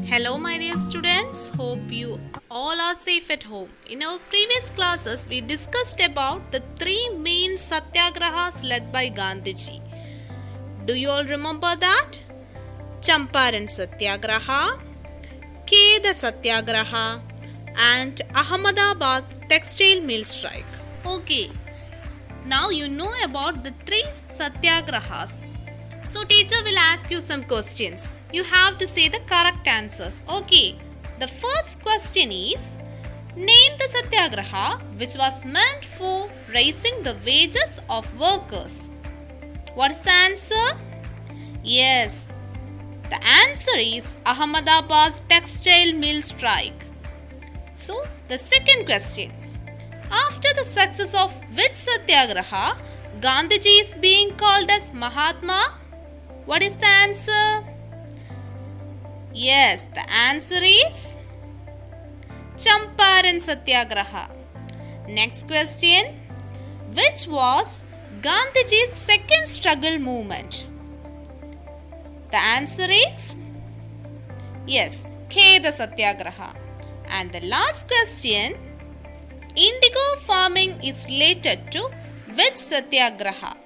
Hello, my dear students. Hope you all are safe at home. In our previous classes, we discussed about the three main satyagrahas led by Gandhiji. Do you all remember that? Champaran Satyagraha, Kheda Satyagraha, and Ahmedabad textile mill strike. Okay, now you know about the three satyagrahas. So teacher will ask you some questions. You have to say the correct answers. Okay. The first question is, name the satyagraha which was meant for raising the wages of workers. What is the answer? Yes. The answer is Ahmedabad textile mill strike. So the second question. After the success of which satyagraha Gandhiji is being called as Mahatma? What is the answer? Yes, the answer is Champaran Satyagraha. Next question. Which was Gandhiji's second struggle movement? The answer is yes, Kheda Satyagraha. And the last question. Indigo farming is related to which satyagraha?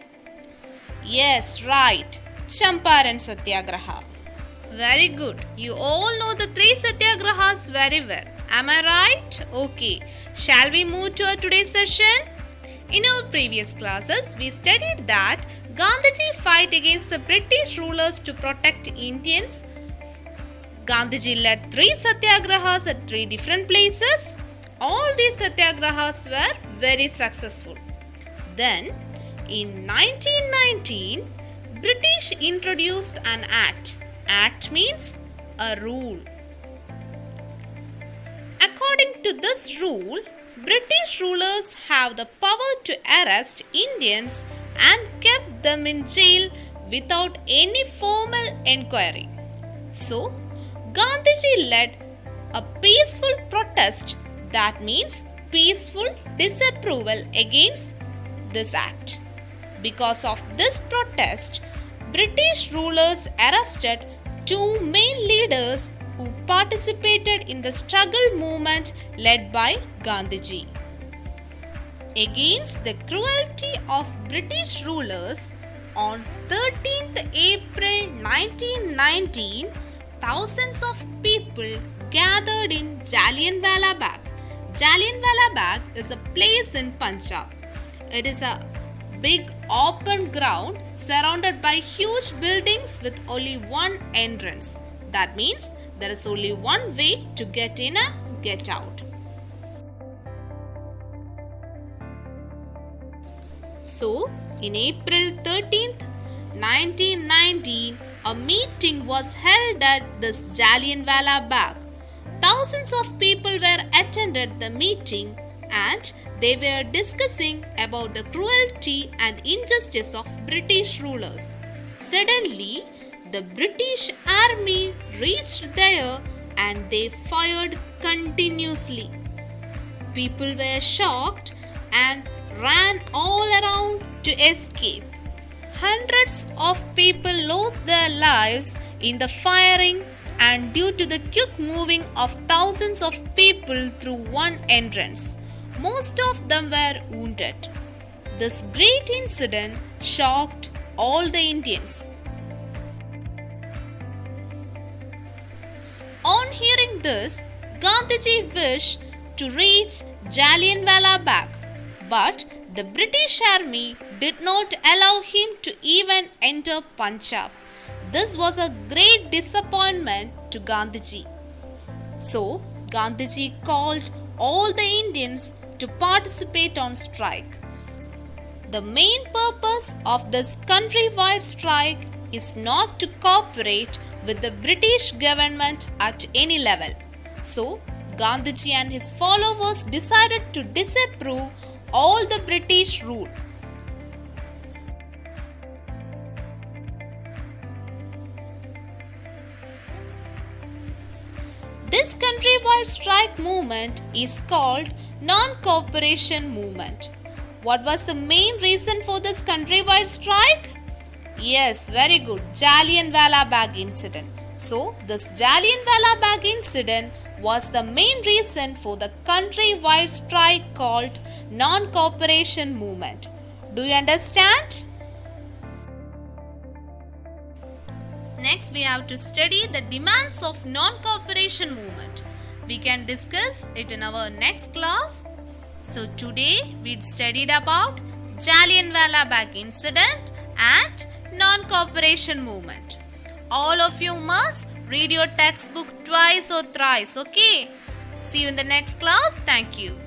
Yes, right. Champaran Satyagraha. Very good. You all know the three satyagrahas very well. Am I right? Okay. Shall we move to our today's session? In our previous classes, we studied that Gandhiji fight against the British rulers to protect Indians. Gandhiji led three satyagrahas at three different places. All these satyagrahas were very successful. Then, in 1919, British introduced an act. Act means a rule. According to this rule, British rulers have the power to arrest Indians and keep them in jail without any formal enquiry. So, Gandhiji led a peaceful protest, that means peaceful disapproval against this act. Because of this protest, British rulers arrested two main leaders who participated in the struggle movement led by Gandhiji. Against the cruelty of British rulers, on 13th April 1919, thousands of people gathered in Jallianwala Bagh. Jallianwala Bagh is a place in Punjab. It is a big open ground surrounded by huge buildings with only one entrance. That means there is only one way to get in and get out. So, in April 13th, 1919, a meeting was held at this Jallianwala Bagh. Thousands of people were attended the meeting and they were discussing about the cruelty and injustice of British rulers. Suddenly, the British army reached there and they fired continuously. People were shocked and ran all around to escape. Hundreds of people lost their lives in the firing and due to the quick moving of thousands of people through one entrance. Most of them were wounded. This great incident shocked all the Indians. On hearing this, Gandhiji wished to reach Jallianwala Bagh, but the British army did not allow him to even enter Punjab. This was a great disappointment to Gandhiji. So, Gandhiji called all the Indians to participate on strike. The main purpose of this countrywide strike is not to cooperate with the British government at any level. So, Gandhiji and his followers decided to disapprove all the British rule. This countrywide strike movement is called non-cooperation movement. What was the main reason for this countrywide strike? Yes, very good. Jallianwala Bagh incident. So, this Jallianwala Bagh incident was the main reason for the country-wide strike called non-cooperation movement. Do you understand? Next, we have to study the demands of non-cooperation movement. We can discuss it in our next class. So today we studied about Jallianwala Bagh incident and non-cooperation movement. All of you must read your textbook twice or thrice, okay? See you in the next class. Thank you.